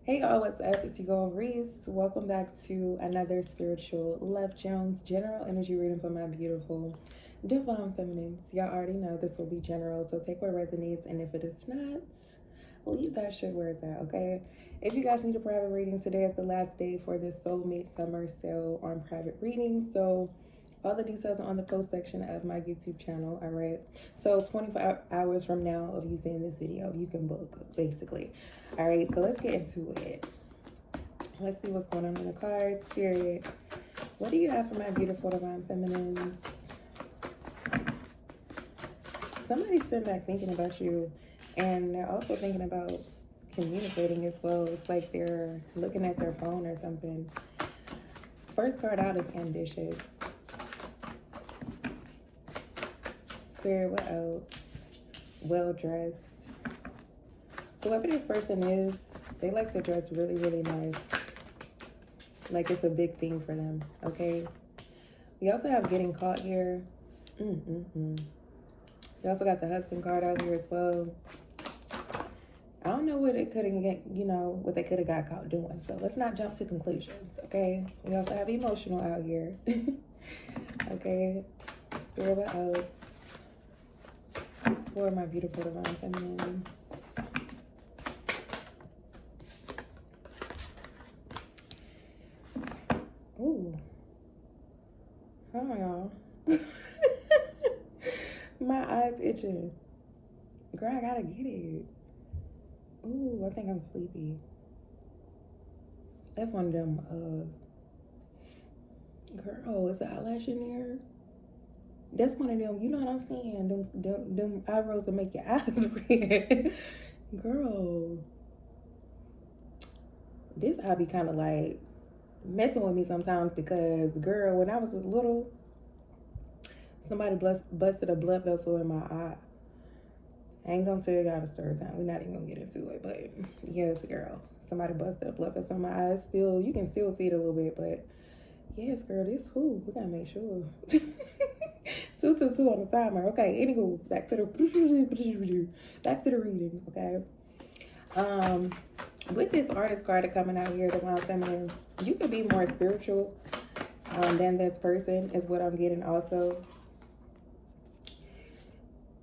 Hey y'all, what's up? It's your girl Reese. Welcome back to another Spiritual Love Jones general energy reading for my beautiful divine feminines. Y'all already know this will be general, so take what resonates, and if it is not, leave that shit where it's at, okay? If you guys need a private reading, today is the last day for this Soulmate Summer Sale on private reading, so all the details are on the post section of my YouTube channel, all right? So 24 hours from now of you seeing this video, you can book, basically. All right, so let's get into it. Let's see what's going on in the cards. Spirit, what do you have for my beautiful divine feminines? Somebody's sitting back thinking about you, and they're also thinking about communicating as well. It's like they're looking at their phone or something. First card out is ambitious. Spirit, what else? Well dressed. Whoever this person is, they like to dress really, really nice. Like it's a big thing for them, okay? We also have getting caught here. We also got the husband card out here as well. I don't know what it could have, what they could have got caught doing. So let's not jump to conclusions, okay? We also have emotional out here. Okay? Spirit, what else? For my beautiful divine feminines. Ooh. Hi, y'all. My eyes itching. Girl, I gotta get it. Ooh, I think I'm sleepy. That's one of them, girl, is the eyelash in there? That's one of them, you know what I'm saying? Them eyebrows that make your eyes red. Girl. This I be kind of like messing with me sometimes because, girl, when I was little, somebody busted a blood vessel in my eye. I ain't gonna tell you guys a story time. We're not even gonna get into it, but yes, girl. Somebody busted a blood vessel in my eye. Still, you can still see it a little bit, but yes, girl, this who we gotta make sure. 222 on the timer. Okay, anywho, back to the reading, okay? With this artist card coming out here, Divine Feminine, you could be more spiritual than this person, is what I'm getting also.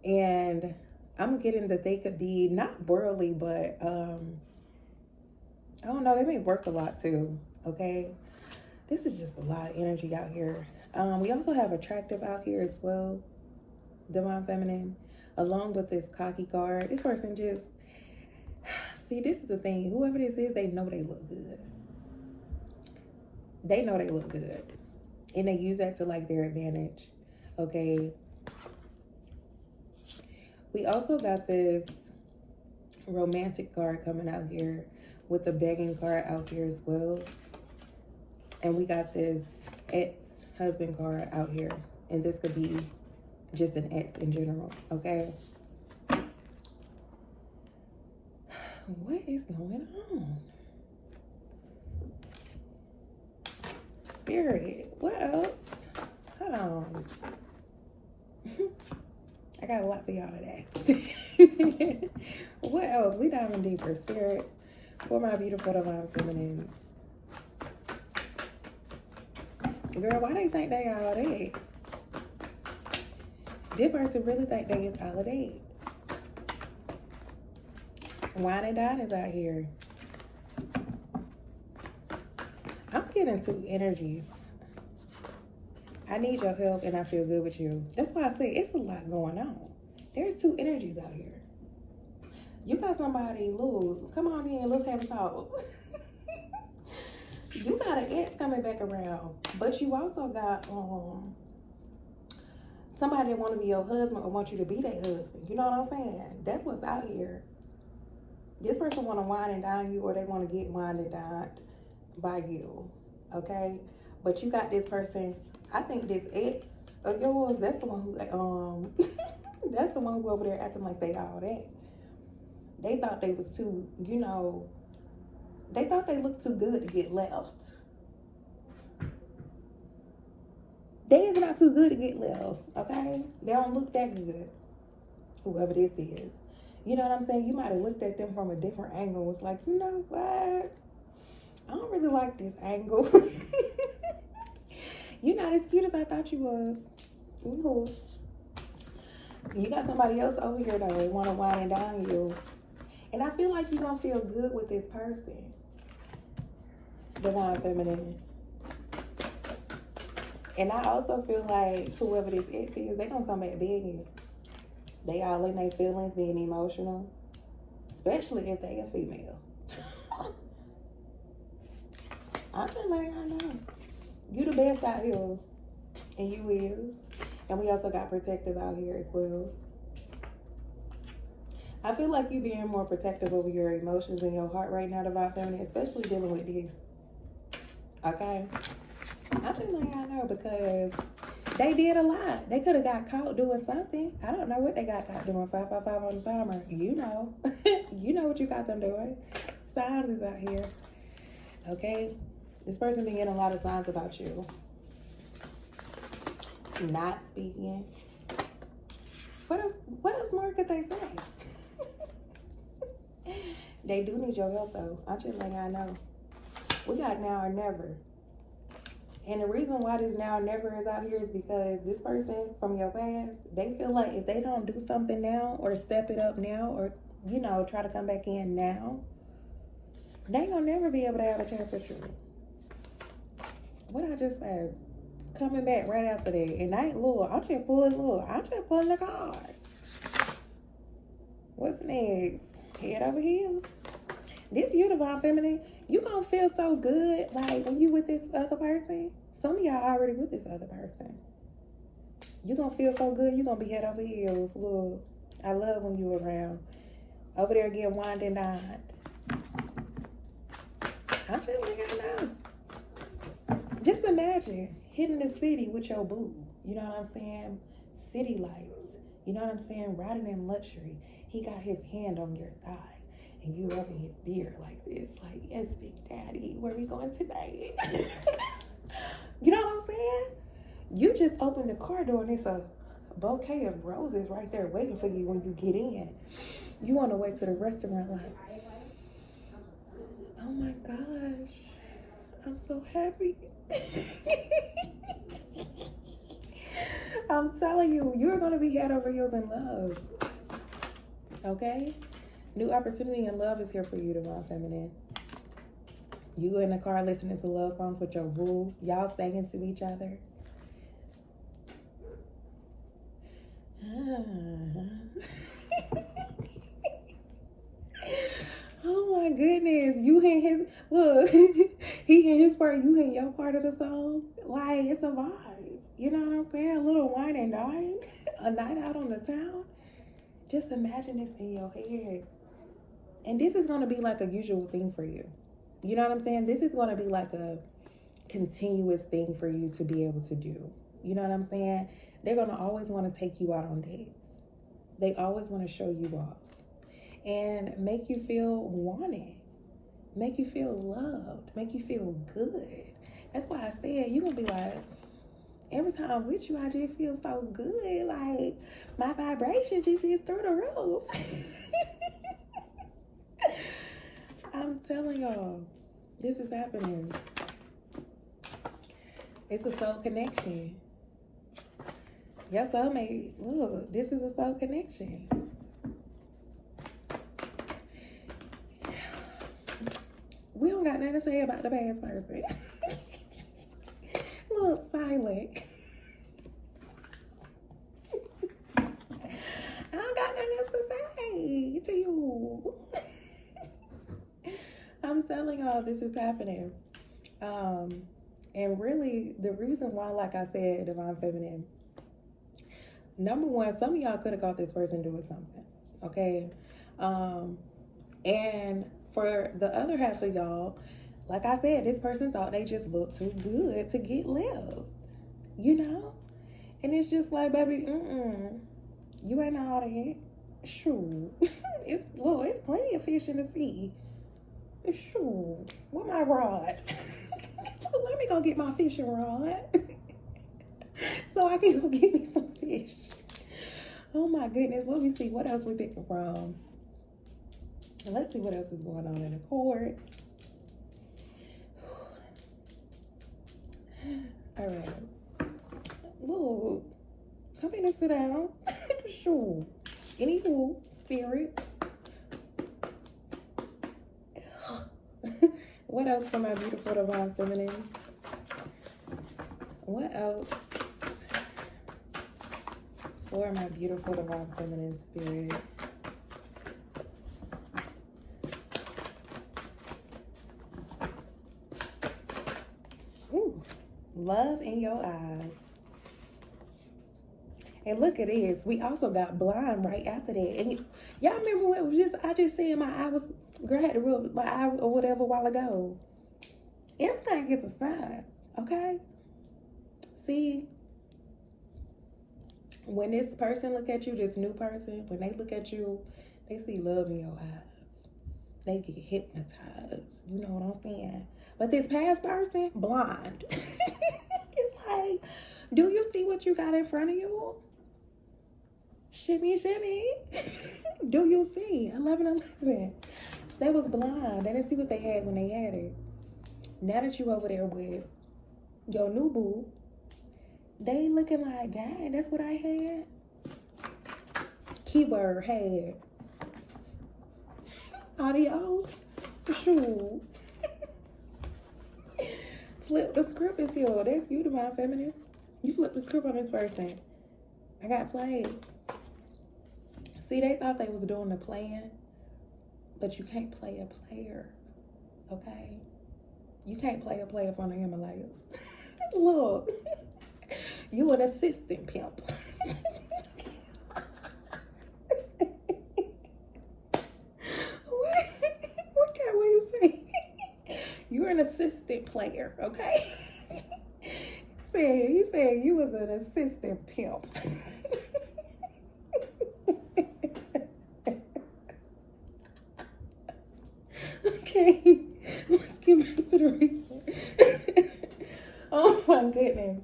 And I'm getting that they could be not worldly, but I don't know, they may work a lot too, okay? This is just a lot of energy out here. We also have attractive out here as well, Divine Feminine, along with this cocky card. This person just, see, this is the thing. Whoever this is, they know they look good. They know they look good. And they use that to like their advantage, okay? We also got this romantic card coming out here with the begging card out here as well. And we got this ex-husband card out here. And this could be just an ex in general, okay? What is going on? Spirit, what else? Hold on. I got a lot for y'all today. What else? We diving deeper. Spirit, for my beautiful divine feminine. Girl, why they think they all that? This person really think they is all of that. Wine and dine is out here. I'm getting two energies. I need your help and I feel good with you. That's why I say it's a lot going on. There's two energies out here. You got somebody lose. Come on in, let's have a talk. You got an ex coming back around, but you also got somebody that want to be your husband or want you to be their husband. You know what I'm saying? That's what's out here. This person want to wine and dine you, or they want to get wine and dined by you, okay? But you got this person. I think this ex of yours, that's the one who that's the one who over there acting like they all that. They thought they was too, they thought they looked too good to get left. They is not too good to get left, okay? They don't look that good, whoever this is. You know what I'm saying? You might have looked at them from a different angle. It's like, you know what? I don't really like this angle. You're not as cute as I thought you was. Ooh. You got somebody else over here though. They want to wine and dine you. And I feel like you're going to feel good with this person. Divine Feminine. And I also feel like whoever this ex is, they going to come back begging. They all in their feelings, being emotional. Especially if they a female. I feel like I know. You the best out here. And you is. And we also got protective out here as well. I feel like you being more protective over your emotions and your heart right now, Divine Feminine, especially dealing with this. Okay? I feel like I know because they did a lot. They could have got caught doing something. I don't know what they got caught doing. 555 on the timer. You know. You know what you got them doing. Signs is out here. Okay? This person been getting a lot of signs about you. Not speaking. What else more could they say? They do need your help though. I just like I know. We got now or never. And the reason why this now or never is out here is because this person from your past, they feel like if they don't do something now or step it up now or, you know, try to come back in now, they gonna never be able to have a chance with you. What I just said, coming back right after that. And I ain't I'm just pulling the cards. What's next? Head over heels. This you, Divine Feminine, you gonna feel so good like when you with this other person. Some of y'all already with this other person. You gonna feel so good, you gonna be head over heels. Look, I love when you around. Over there getting wined and dined. I just think I know. Just imagine hitting the city with your boo. You know what I'm saying? City lights. You know what I'm saying? Riding in luxury. He got his hand on your thigh. And you rubbing his beard like this. Like, yes, Big Daddy, where we going today? You know what I'm saying? You just opened the car door and it's a bouquet of roses right there waiting for you when you get in. You on the way to the restaurant like, oh my gosh, I'm so happy. I'm telling you, you're going to be head over heels in love. Okay? New opportunity and love is here for you, Divine Feminine. You in the car listening to love songs with your boo. Y'all singing to each other. Oh my goodness. You hit his, look, he hit his part, you hit your part of the song. Like, it's a vibe. You know what I'm saying? A little wine and dine. A night out on the town. Just imagine this in your head. And this is going to be like a usual thing for you. You know what I'm saying? This is going to be like a continuous thing for you to be able to do. You know what I'm saying? They're going to always want to take you out on dates. They always want to show you off. And make you feel wanted. Make you feel loved. Make you feel good. That's why I said you're going to be like, every time I'm with you, I just feel so good. Like, my vibration just is through the roof. I'm telling y'all, this is happening. It's a soul connection. Your soulmate, look, this is a soul connection. We don't got nothing to say about the past person. Look, silent. I don't got nothing else to say to you. I'm telling y'all, this is happening. And really, the reason why, like I said, Divine Feminine, number one, some of y'all could have caught this person doing something, okay? And for the other half of y'all, like I said, this person thought they just looked too good to get left, you know? And it's just like, baby, you ain't all that. Shoot. It's plenty of fish in the sea. Shoot. Where my rod? Let me go get my fishing rod. So I can go get me some fish. Oh my goodness. Let me see. What else we picking from? And let's see what else is going on in the court. All right. Look, come in and sit down. Sure. Anywho, spirit. What else for my beautiful divine feminine? What else for my beautiful divine feminine spirit? Ooh, love in your eyes. And look at this. We also got blind right after that. And y'all remember what it was just, I just said my eye was, girl had to rub my eye or whatever a while ago. Everything gets a sign, okay? See, when this person look at you, this new person, when they look at you, they see love in your eyes. They get hypnotized. You know what I'm saying? But this past person, blind. It's like, do you see what you got in front of you? Shimmy, shimmy. Do you see? 11:11. They was blind. They didn't see what they had when they had it. Now that you over there with your new boo, they looking like, dang, that's what I had. Keyword had. Adios. Sure. Flip the script is here. That's you, divine feminine. You flip the script on this person. I got played. See, they thought they was doing the plan, but you can't play a player, okay? You can't play a player from the Himalayas. Look, you an assistant pimp. What can you say? You're an assistant player, okay? He said you was an assistant pimp. Okay, let's get back to the replay. Oh my goodness.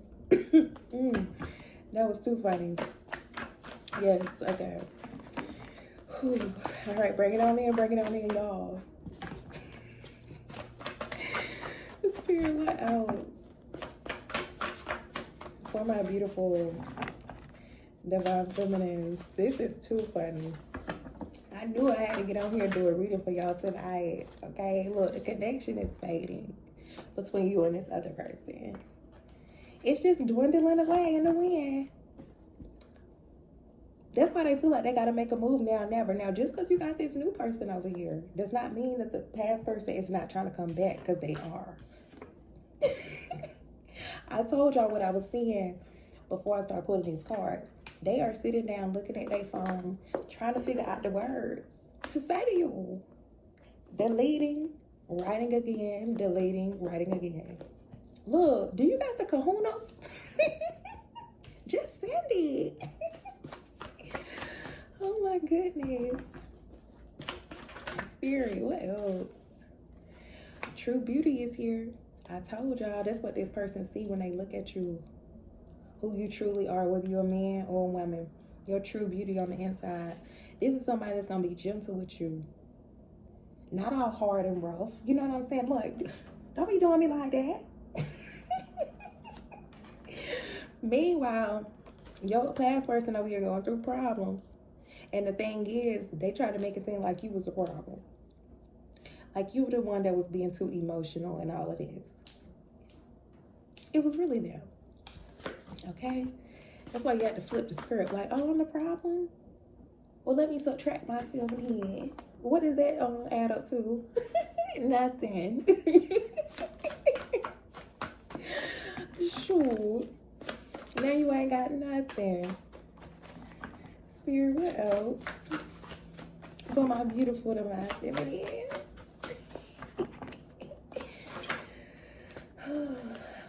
That was too funny. Yes, okay. Whew. All right, bring it on in, y'all. Spirit, what else? For my beautiful divine feminines, this is too funny. I knew I had to get on here and do a reading for y'all tonight. Okay, look, the connection is fading between you and this other person. It's just dwindling away in the wind. That's why they feel like they got to make a move now or never. Now, just because you got this new person over here does not mean that the past person is not trying to come back, because they are. I told y'all what I was seeing before I started pulling these cards. They are sitting down looking at their phone, trying to figure out the words to say to you. Deleting, writing again, deleting, writing again. Look, do you got the kahunas? Just send it. Oh my goodness. Spirit, what else? True beauty is here. I told y'all that's what this person see when they look at you. Who you truly are, whether you're a man or a woman. Your true beauty on the inside. This is somebody that's going to be gentle with you. Not all hard and rough. You know what I'm saying? Look, don't be doing me like that. Meanwhile, your past person over here going through problems. And the thing is, they try to make it seem like you was the problem. Like you were the one that was being too emotional and all of this. It was really them. Okay? That's why you had to flip the script. Like, oh, I'm the problem? Well, let me subtract myself in. What does that add up to? Nothing. Sure. Now you ain't got nothing. Spirit, what else? For my beautiful divine feminine.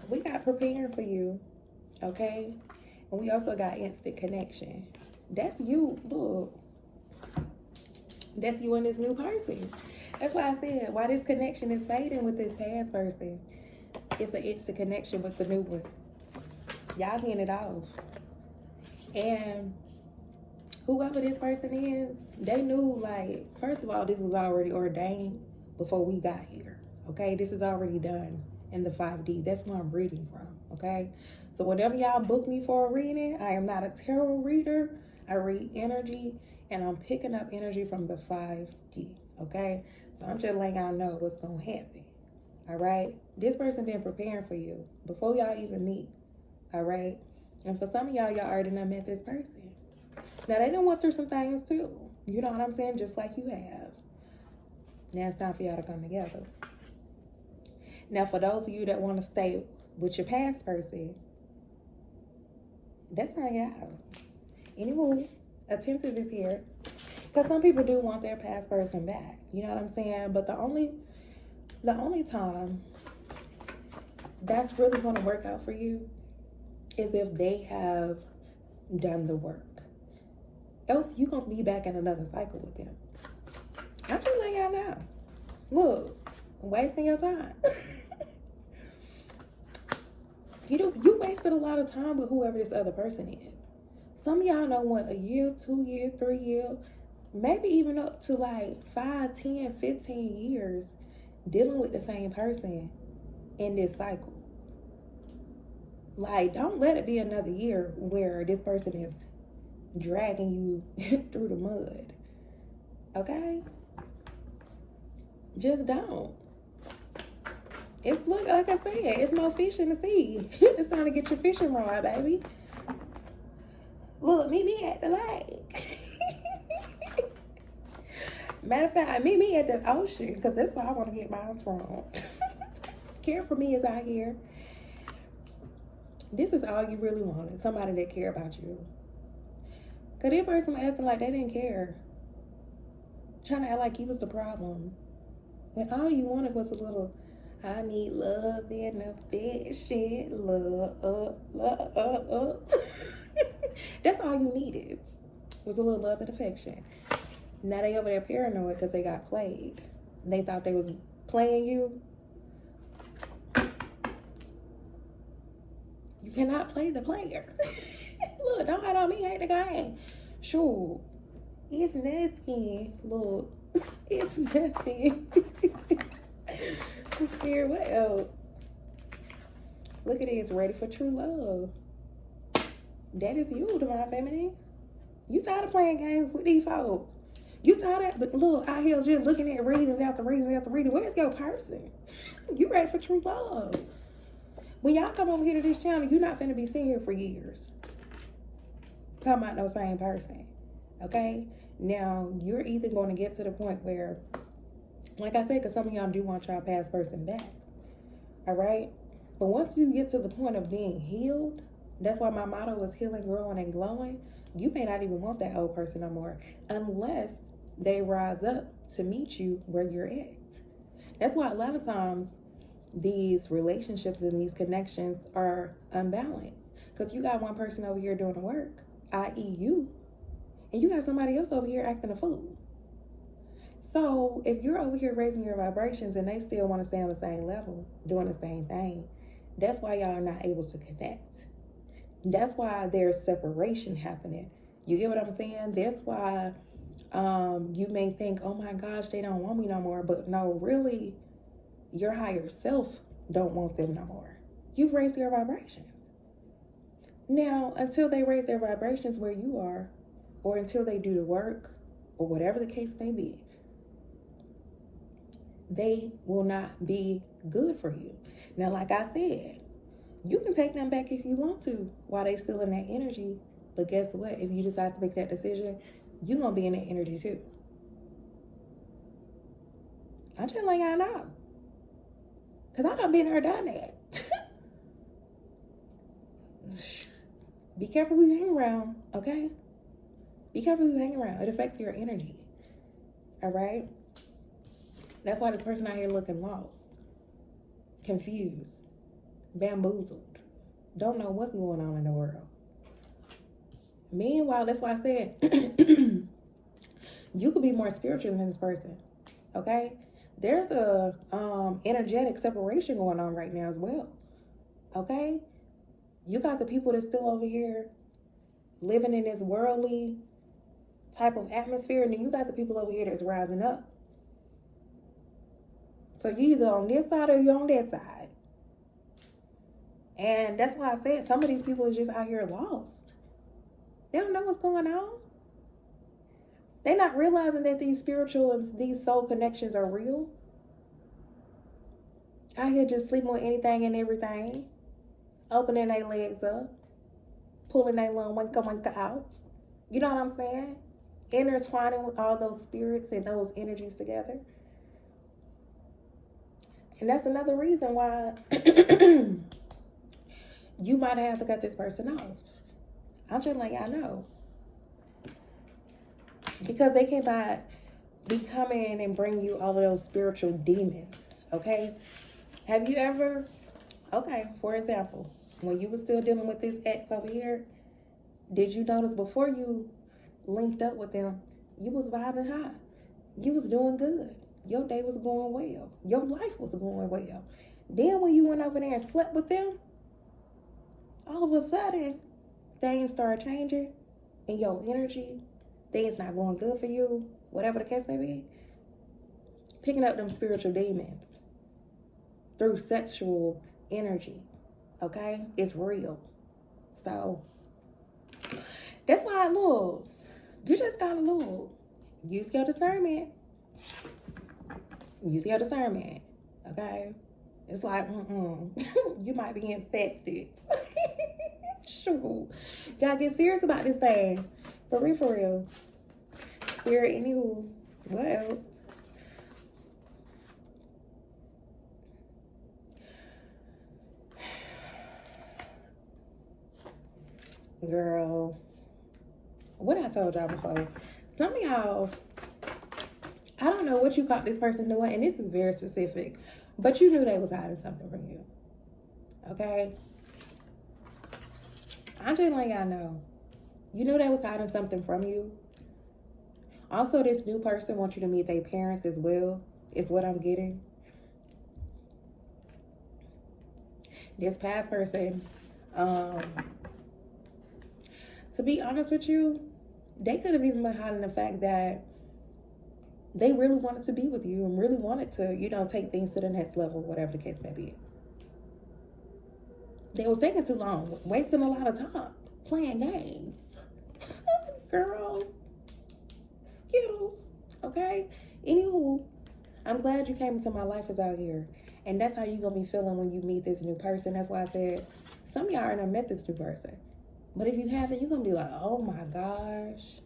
We got preparing for you. Okay? And we also got instant connection. That's you. Look. That's you and this new person. That's why I said, why this connection is fading with this past person. It's an instant connection with the new one. Y'all getting it off. And whoever this person is, they knew, like, first of all, this was already ordained before we got here. Okay, this is already done in the 5D. That's where I'm reading from. Okay, so whatever y'all book me for a reading, I am not a tarot reader. I read energy, and I'm picking up energy from the 5D. Okay, so I'm just letting y'all know what's gonna happen. All right, this person been preparing for you before y'all even meet. All right, and for some of y'all already done met this person. Now, they done went through some things too. You know what I'm saying? Just like you have. Now it's time for y'all to come together. Now, for those of you that want to stay with your past person, that's not y'all. Anywho, attentive is here. Because some people do want their past person back. You know what I'm saying? But the only time that's really going to work out for you is if they have done the work. Else, you're going to be back in another cycle with them. I'm just letting y'all know. Look, I'm wasting your time. You wasted a lot of time with whoever this other person is. Some of y'all know what, a year, 2 years, 3 years, maybe even up to like 5, 10, 15 years dealing with the same person in this cycle. Like, don't let it be another year where this person is dragging you through the mud. Okay? Just don't. It's like I said, it's no fish in the sea. It's time to get your fishing rod, baby. Look, meet me at the lake. Matter of fact, meet me at the ocean, because that's where I want to get mine from. Care for me is out here. This is all you really wanted. Somebody that care about you. Because this person was acting like they didn't care. Trying to act like you was the problem. When all you wanted was a little, I need love and affection. Love. That's all you needed. Was a little love and affection. Now they over there paranoid because they got played. They thought they was playing you. You cannot play the player. Look, don't hide on me, hate the game. Sure. It's nothing. Look, it's nothing. I'm scared. What else? Look at this. Ready for true love. That is you, Divine Feminine. You tired of playing games with these folks. You tired of, but look, out here just looking at readings after readings after readings. Where's your person? You ready for true love. When y'all come over here to this channel, you're not finna be sitting here for years talking about no same person. Okay? Now, you're either going to get to the point where, like I said, because some of y'all do want your past person back. All right? But once you get to the point of being healed, that's why my motto is healing, growing, and glowing. You may not even want that old person no more unless they rise up to meet you where you're at. That's why a lot of times these relationships and these connections are unbalanced. Because you got one person over here doing the work, i.e. you, and you got somebody else over here acting a fool. So if you're over here raising your vibrations and they still want to stay on the same level, doing the same thing, that's why y'all are not able to connect. That's why there's separation happening. You get what I'm saying? That's why you may think, oh my gosh, they don't want me no more. But no, really, your higher self don't want them no more. You've raised your vibrations. Now, until they raise their vibrations where you are, or until they do the work, or whatever the case may be, they will not be good for you. Now, like I said, you can take them back if you want to while they still in that energy. But guess what? If you decide to make that decision, you're going to be in that energy too. I'm just letting y'all know. Because I done been there, done that. Be careful who you hang around, okay? Be careful who you hang around. It affects your energy. All right? That's why this person out here looking lost, confused, bamboozled, don't know what's going on in the world. Meanwhile, that's why I said you could be more spiritual than this person, okay? There's a energetic separation going on right now as well, okay? You got the people that's still over here living in this worldly type of atmosphere, and then you got the people over here that's rising up. So you either on this side or you're on that side. And that's why I said some of these people are just out here lost. They don't know what's going on. They're not realizing that these spiritual and these soul connections are real. Out here just sleeping with anything and everything. Opening their legs up. Pulling their little winka out. You know what I'm saying? Intertwining with all those spirits and those energies together. And that's another reason why you might have to cut this person off. I'm just like, I know. Because they cannot be coming and bring you all of those spiritual demons, okay? Have you ever, okay, for example, when you were still dealing with this ex over here, did you notice before you linked up with them, you was vibing high? You was doing good. Your day was going well. Your life was going well. Then when you went over there and slept with them, all of a sudden, things started changing in your energy. Things not going good for you, whatever the case may be. Picking up them spiritual demons through sexual energy, okay? It's real. So, that's why I look. You just gotta look. Use your discernment. Use your discernment, okay? It's like, you might be infected. Sure. Gotta get serious about this thing. For real. Spirit, anywho. What else? Girl. What I told y'all before. Some of y'all, I don't know what you caught this person doing, and this is very specific, but you knew they was hiding something from you. Okay? I'm just letting y'all know. You knew they was hiding something from you. Also, this new person wants you to meet their parents as well, is what I'm getting. This past person, to be honest with you, they could have even been hiding the fact that they really wanted to be with you and really wanted to, take things to the next level, whatever the case may be. They was taking too long, wasting a lot of time playing games. Girl, Skittles, okay? Anywho, I'm glad you came into my life is out here. And that's how you gonna be feeling when you meet this new person. That's why I said, some of y'all already met this new person. But if you haven't, you're gonna be like, oh my gosh.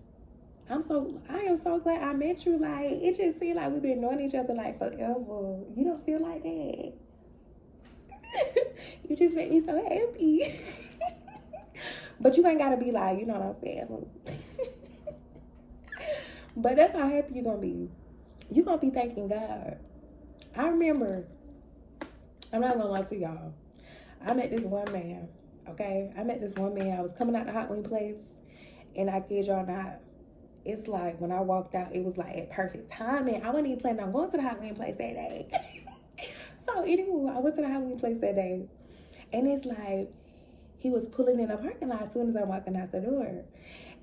I am so glad I met you. Like, it just seems like we've been knowing each other like forever. You don't feel like that? You just make me so happy. But you ain't gotta be like, you know what I'm saying? But that's how happy you're gonna be. You're gonna be thanking God. I remember, I'm not gonna lie to y'all. I met this one man, okay? I was coming out the hot wing place, and I kid y'all not, it's like when I walked out, it was like at perfect timing. I wasn't even planning on going to the hot wing place that day. So anyway, I went to the hot wing place that day, and it's like he was pulling in a parking lot as soon as I walking out the door.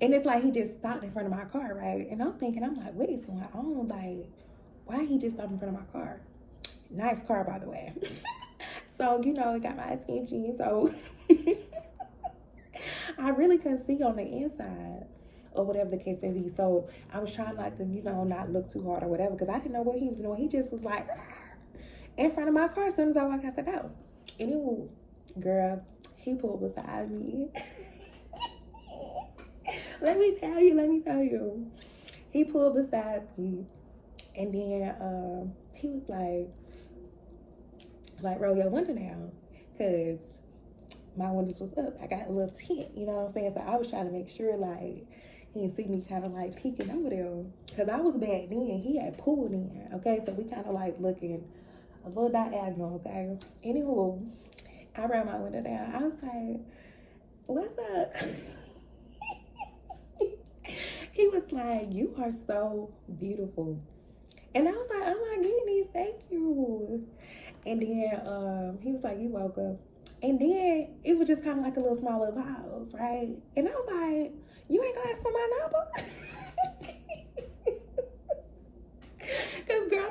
And it's like he just stopped in front of my car, right? And I'm like, what is going on? Like, why he just stopped in front of my car? Nice car, by the way. So, it got my attention. So I really couldn't see on the inside or whatever the case may be. So I was trying not to, not look too hard or whatever, because I didn't know what he was doing. He just was like in front of my car as soon as I walked out the door. Anyway, girl, he pulled beside me. Let me tell you. He pulled beside me, and then he was like, roll your window down, because my windows was up. I got a little tint, you know what I'm saying? So I was trying to make sure, like, he didn't see me kind of like peeking over there, because I was back then. He had pulled in, okay? So we kind of like looking a little diagonal, okay? Anywho, I rolled my window down. I was like, what's up? He was like, you are so beautiful. And I was like, oh my goodness, thank you. And then he was like, you welcome. And then it was just kind of like a little small little pause, right? And I was like, you ain't gonna ask for my number?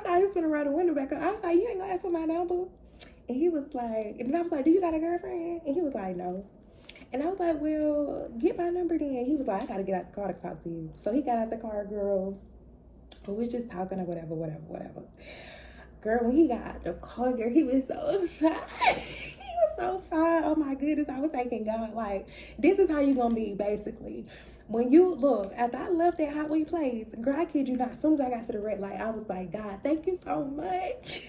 thought he was gonna run the window back up. I was like, you ain't gonna ask for my number? And he was like, and then I was like, do you got a girlfriend? And he was like, no. And I was like, well, get my number then. He was like, I gotta get out the car to talk to you. So he got out the car, girl. We was just talking or whatever. Girl, when he got out the car, girl, he was so shy. He was so fine. Oh my goodness. I was thinking, God, like, this is how you gonna be, basically. When you look, after I left that Hot Wing place, girl, I kid you not, as soon as I got to the red light, I was like, God, thank you so much.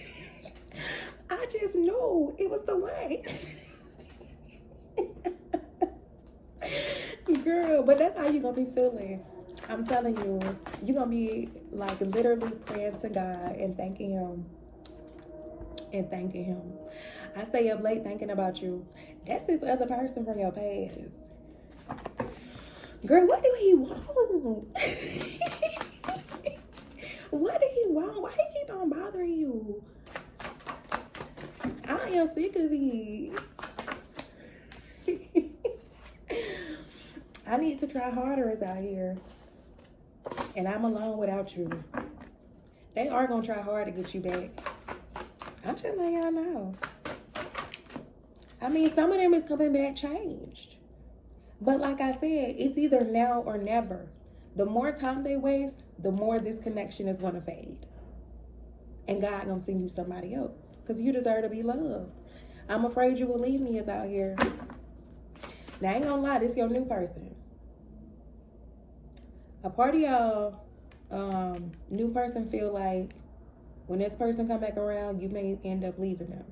I just knew it was the way. Girl, but that's how you gonna be feeling. I'm telling you, you're gonna be like literally praying to God and thanking him. I stay up late thinking about you. That's this other person from your past. Girl, what do he want? What do he want? Why he keep on bothering you? I am sick of it. I need to try harder out here. And I'm alone without you. They are going to try hard to get you back. I'm just letting y'all know. I mean, some of them is coming back changed. But like I said, it's either now or never. The more time they waste, the more this connection is going to fade. And God going to send you somebody else. Because you deserve to be loved. I'm afraid you will leave me is out here. Now, I ain't going to lie, this your new person. A part of y'all new person feel like when this person come back around, you may end up leaving them.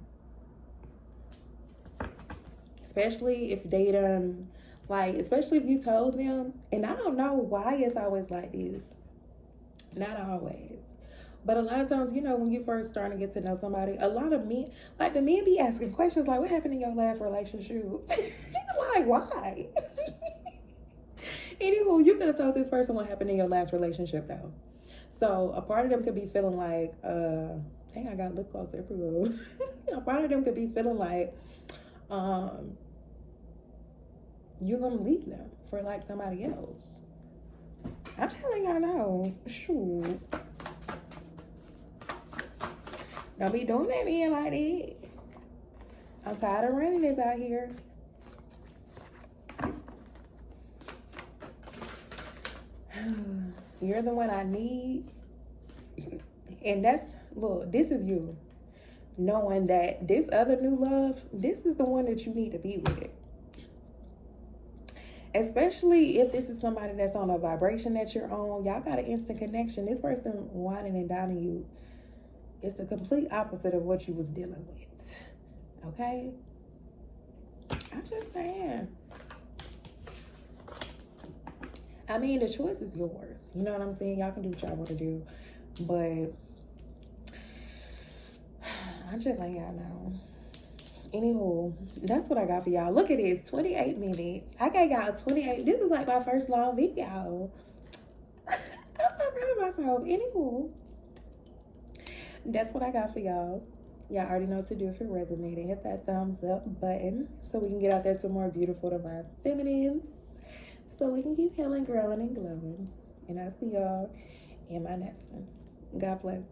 Especially if they done, like, especially if you told them, and I don't know why it's always like this. Not always. But a lot of times, you know, when you first starting to get to know somebody, a lot of men, like the men be asking questions like, what happened in your last relationship? Like, why? Anywho, you could have told this person what happened in your last relationship though. So a part of them could be feeling like, dang, I got lip gloss everywhere. A part of them could be feeling like, you're gonna leave them for like somebody else. I'm telling y'all now. Shoot. Don't be doing that man like that. I'm tired of running this out here. You're the one I need. And that's, look, this is you. Knowing that this other new love, this is the one that you need to be with. Especially if this is somebody that's on a vibration that you're on. Y'all got an instant connection. This person whining and dining you. It's the complete opposite of what you was dealing with. Okay? I'm just saying. I mean, the choice is yours. You know what I'm saying? Y'all can do what y'all want to do. But I'm just letting y'all know. Anywho, that's what I got for y'all. Look at this, 28 minutes. I got y'all 28. This is like my first long video. I'm so proud of myself. Anywho, that's what I got for y'all. Y'all already know what to do if it resonated. Hit that thumbs up button so we can get out there to more beautiful divine feminines. So we can keep healing, growing, and glowing. And I'll see y'all in my next one. God bless.